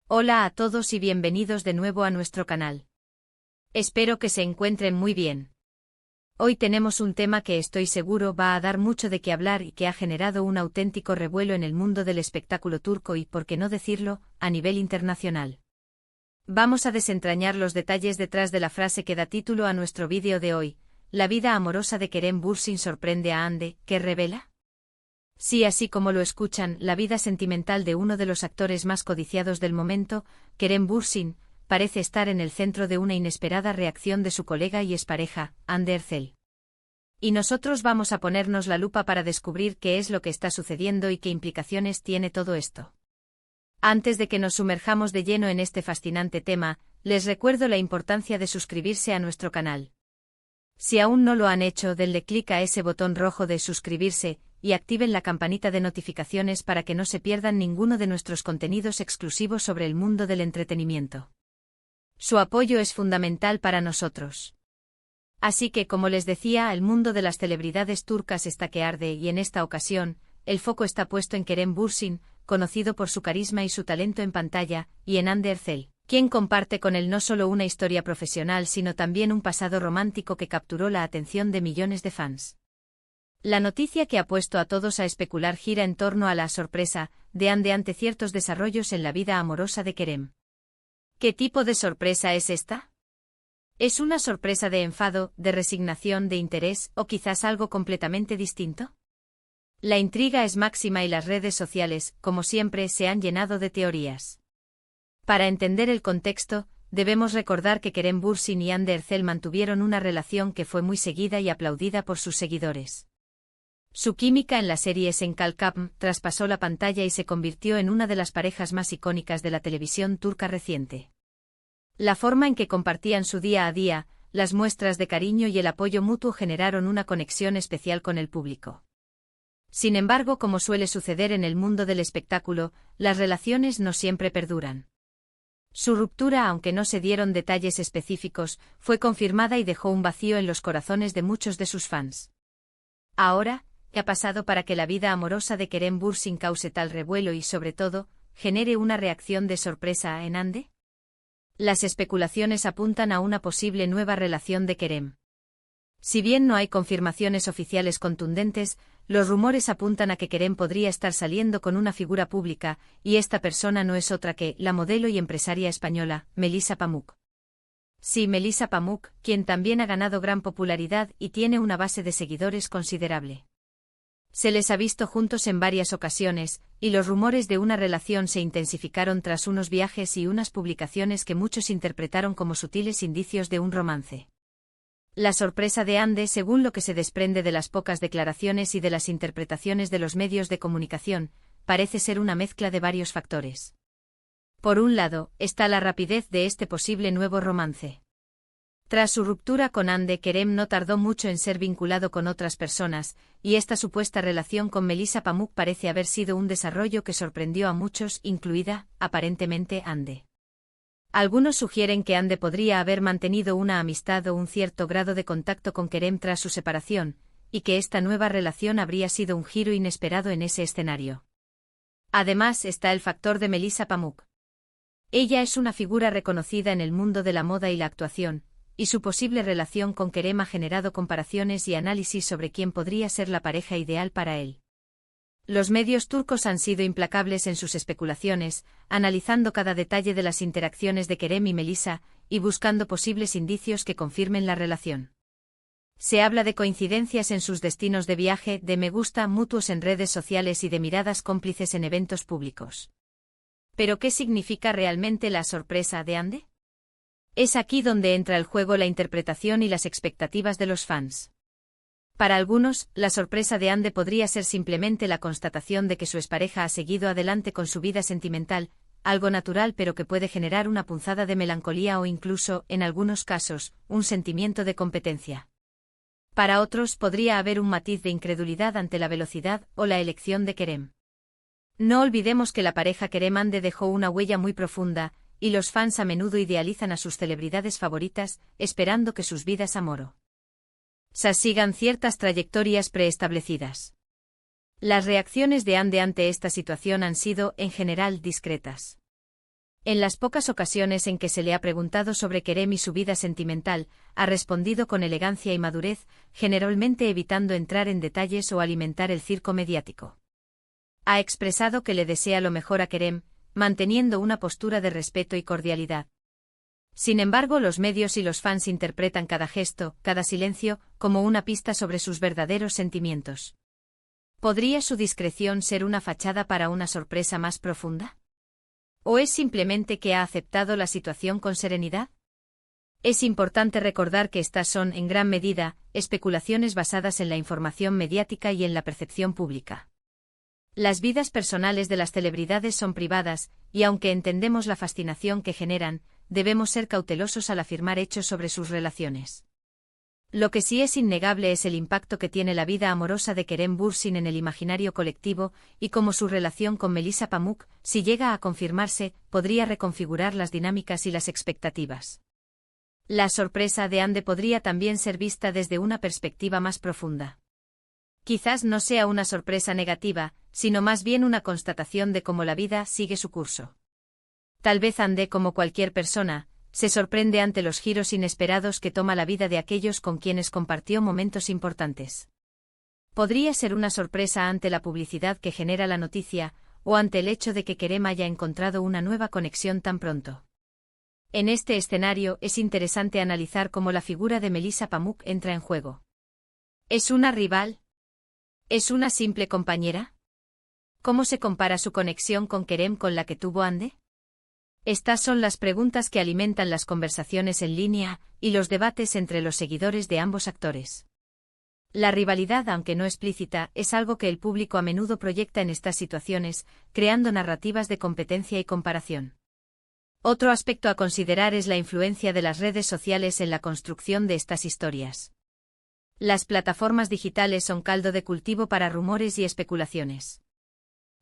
Hola a todos y bienvenidos de nuevo a nuestro canal. Espero que se encuentren muy bien. Hoy tenemos un tema que estoy seguro va a dar mucho de qué hablar y que ha generado un auténtico revuelo en el mundo del espectáculo turco y, por qué no decirlo, a nivel internacional. Vamos a desentrañar los detalles detrás de la frase que da título a nuestro vídeo de hoy. ¿La vida amorosa de Kerem Bürsin sorprende a Hande, que revela? Sí, así como lo escuchan, la vida sentimental de uno de los actores más codiciados del momento, Kerem Bürsin, parece estar en el centro de una inesperada reacción de su colega y expareja, Hande Erçel. Y nosotros vamos a ponernos la lupa para descubrir qué es lo que está sucediendo y qué implicaciones tiene todo esto. Antes de que nos sumerjamos de lleno en este fascinante tema, les recuerdo la importancia de suscribirse a nuestro canal. Si aún no lo han hecho, denle clic a ese botón rojo de suscribirse y activen la campanita de notificaciones para que no se pierdan ninguno de nuestros contenidos exclusivos sobre el mundo del entretenimiento. Su apoyo es fundamental para nosotros. Así que, como les decía, el mundo de las celebridades turcas está que arde y en esta ocasión, el foco está puesto en Kerem Bürsin, conocido por su carisma y su talento en pantalla, y en Hande Erçel, quien comparte con él no solo una historia profesional sino también un pasado romántico que capturó la atención de millones de fans. La noticia que ha puesto a todos a especular gira en torno a la sorpresa de Hande ante ciertos desarrollos en la vida amorosa de Kerem. ¿Qué tipo de sorpresa es esta? ¿Es una sorpresa de enfado, de resignación, de interés, o quizás algo completamente distinto? La intriga es máxima y las redes sociales, como siempre, se han llenado de teorías. Para entender el contexto, debemos recordar que Kerem Bürsin y Hande Erçel mantuvieron una relación que fue muy seguida y aplaudida por sus seguidores. Su química en la serie Senkalkam traspasó la pantalla y se convirtió en una de las parejas más icónicas de la televisión turca reciente. La forma en que compartían su día a día, las muestras de cariño y el apoyo mutuo generaron una conexión especial con el público. Sin embargo, como suele suceder en el mundo del espectáculo, las relaciones no siempre perduran. Su ruptura, aunque no se dieron detalles específicos, fue confirmada y dejó un vacío en los corazones de muchos de sus fans. Ahora, ¿qué ha pasado para que la vida amorosa de Kerem Bürsin cause tal revuelo y, sobre todo, genere una reacción de sorpresa en Hande? Las especulaciones apuntan a una posible nueva relación de Kerem. Si bien no hay confirmaciones oficiales contundentes, los rumores apuntan a que Kerem podría estar saliendo con una figura pública, y esta persona no es otra que la modelo y empresaria española, Melissa Pamuk. Sí, Melissa Pamuk, quien también ha ganado gran popularidad y tiene una base de seguidores considerable. Se les ha visto juntos en varias ocasiones, y los rumores de una relación se intensificaron tras unos viajes y unas publicaciones que muchos interpretaron como sutiles indicios de un romance. La sorpresa de Hande, según lo que se desprende de las pocas declaraciones y de las interpretaciones de los medios de comunicación, parece ser una mezcla de varios factores. Por un lado, está la rapidez de este posible nuevo romance. Tras su ruptura con Hande, Kerem no tardó mucho en ser vinculado con otras personas, y esta supuesta relación con Melissa Pamuk parece haber sido un desarrollo que sorprendió a muchos, incluida, aparentemente, Hande. Algunos sugieren que Hande podría haber mantenido una amistad o un cierto grado de contacto con Kerem tras su separación, y que esta nueva relación habría sido un giro inesperado en ese escenario. Además está el factor de Melissa Pamuk. Ella es una figura reconocida en el mundo de la moda y la actuación, y su posible relación con Kerem ha generado comparaciones y análisis sobre quién podría ser la pareja ideal para él. Los medios turcos han sido implacables en sus especulaciones, analizando cada detalle de las interacciones de Kerem y Melissa, y buscando posibles indicios que confirmen la relación. Se habla de coincidencias en sus destinos de viaje, de me gusta mutuos en redes sociales y de miradas cómplices en eventos públicos. ¿Pero qué significa realmente la sorpresa de Hande? Es aquí donde entra el juego la interpretación y las expectativas de los fans. Para algunos, la sorpresa de Hande podría ser simplemente la constatación de que su expareja ha seguido adelante con su vida sentimental, algo natural pero que puede generar una punzada de melancolía o incluso, en algunos casos, un sentimiento de competencia. Para otros podría haber un matiz de incredulidad ante la velocidad o la elección de Kerem. No olvidemos que la pareja Kerem-Hande dejó una huella muy profunda, y los fans a menudo idealizan a sus celebridades favoritas, esperando que sus vidas amoroso sigan ciertas trayectorias preestablecidas. Las reacciones de Hande ante esta situación han sido, en general, discretas. En las pocas ocasiones en que se le ha preguntado sobre Kerem y su vida sentimental, ha respondido con elegancia y madurez, generalmente evitando entrar en detalles o alimentar el circo mediático. Ha expresado que le desea lo mejor a Kerem, manteniendo una postura de respeto y cordialidad. Sin embargo, los medios y los fans interpretan cada gesto, cada silencio, como una pista sobre sus verdaderos sentimientos. ¿Podría su discreción ser una fachada para una sorpresa más profunda? ¿O es simplemente que ha aceptado la situación con serenidad? Es importante recordar que estas son, en gran medida, especulaciones basadas en la información mediática y en la percepción pública. Las vidas personales de las celebridades son privadas, y aunque entendemos la fascinación que generan, debemos ser cautelosos al afirmar hechos sobre sus relaciones. Lo que sí es innegable es el impacto que tiene la vida amorosa de Kerem Bürsin en el imaginario colectivo, y cómo su relación con Melissa Pamuk, si llega a confirmarse, podría reconfigurar las dinámicas y las expectativas. La sorpresa de Hande podría también ser vista desde una perspectiva más profunda. Quizás no sea una sorpresa negativa, sino más bien una constatación de cómo la vida sigue su curso. Tal vez Hande, como cualquier persona, se sorprende ante los giros inesperados que toma la vida de aquellos con quienes compartió momentos importantes. Podría ser una sorpresa ante la publicidad que genera la noticia, o ante el hecho de que Kerem haya encontrado una nueva conexión tan pronto. En este escenario es interesante analizar cómo la figura de Melissa Pamuk entra en juego. ¿Es una rival? ¿Es una simple compañera? ¿Cómo se compara su conexión con Kerem con la que tuvo Hande? Estas son las preguntas que alimentan las conversaciones en línea y los debates entre los seguidores de ambos actores. La rivalidad, aunque no explícita, es algo que el público a menudo proyecta en estas situaciones, creando narrativas de competencia y comparación. Otro aspecto a considerar es la influencia de las redes sociales en la construcción de estas historias. Las plataformas digitales son caldo de cultivo para rumores y especulaciones.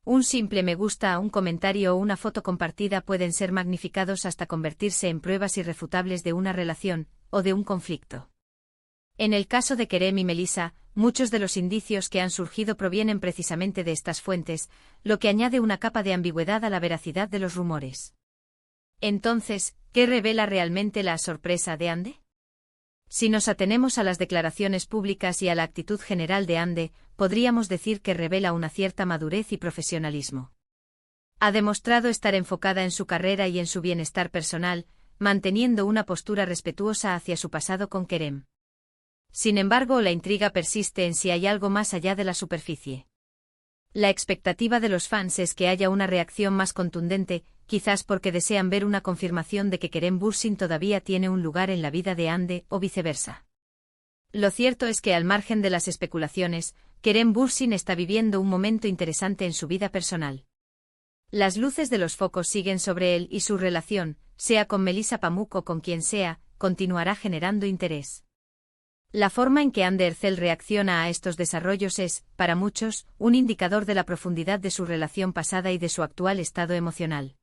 Un simple me gusta a un comentario o una foto compartida pueden ser magnificados hasta convertirse en pruebas irrefutables de una relación, o de un conflicto. En el caso de Kerem y Melissa, muchos de los indicios que han surgido provienen precisamente de estas fuentes, lo que añade una capa de ambigüedad a la veracidad de los rumores. Entonces, ¿qué revela realmente la sorpresa de Hande? Si nos atenemos a las declaraciones públicas y a la actitud general de Hande, podríamos decir que revela una cierta madurez y profesionalismo. Ha demostrado estar enfocada en su carrera y en su bienestar personal, manteniendo una postura respetuosa hacia su pasado con Kerem. Sin embargo, la intriga persiste en si hay algo más allá de la superficie. La expectativa de los fans es que haya una reacción más contundente, quizás porque desean ver una confirmación de que Kerem Bürsin todavía tiene un lugar en la vida de Hande, o viceversa. Lo cierto es que al margen de las especulaciones, Kerem Bürsin está viviendo un momento interesante en su vida personal. Las luces de los focos siguen sobre él y su relación, sea con Melissa Pamuk o con quien sea, continuará generando interés. La forma en que Hande Erçel reacciona a estos desarrollos es, para muchos, un indicador de la profundidad de su relación pasada y de su actual estado emocional.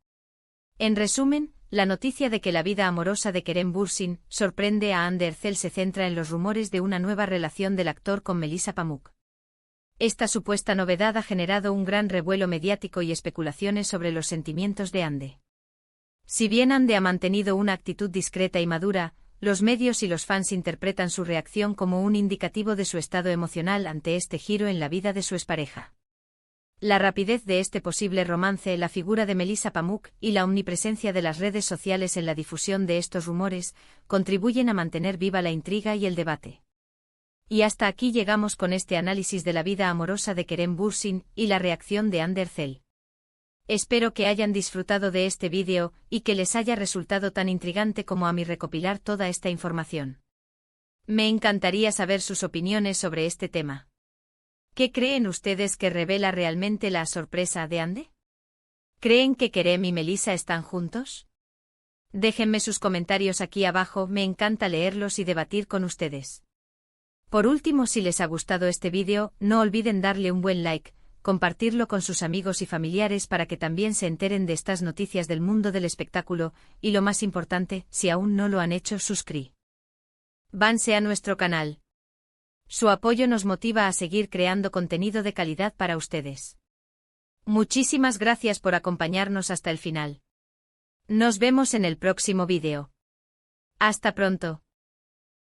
En resumen, la noticia de que la vida amorosa de Kerem Bürsin sorprende a Hande Erçel se centra en los rumores de una nueva relación del actor con Melissa Pamuk. Esta supuesta novedad ha generado un gran revuelo mediático y especulaciones sobre los sentimientos de Hande. Si bien Hande ha mantenido una actitud discreta y madura, los medios y los fans interpretan su reacción como un indicativo de su estado emocional ante este giro en la vida de su expareja. La rapidez de este posible romance, la figura de Melissa Pamuk y la omnipresencia de las redes sociales en la difusión de estos rumores contribuyen a mantener viva la intriga y el debate. Y hasta aquí llegamos con este análisis de la vida amorosa de Kerem Bürsin y la reacción de Hande Erçel. Espero que hayan disfrutado de este vídeo y que les haya resultado tan intrigante como a mí recopilar toda esta información. Me encantaría saber sus opiniones sobre este tema. ¿Qué creen ustedes que revela realmente la sorpresa de Hande? ¿Creen que Kerem y Melissa están juntos? Déjenme sus comentarios aquí abajo, me encanta leerlos y debatir con ustedes. Por último, si les ha gustado este vídeo, no olviden darle un buen like, compartirlo con sus amigos y familiares para que también se enteren de estas noticias del mundo del espectáculo, y lo más importante, si aún no lo han hecho, suscríbanse a nuestro canal. Su apoyo nos motiva a seguir creando contenido de calidad para ustedes. Muchísimas gracias por acompañarnos hasta el final. Nos vemos en el próximo vídeo. Hasta pronto.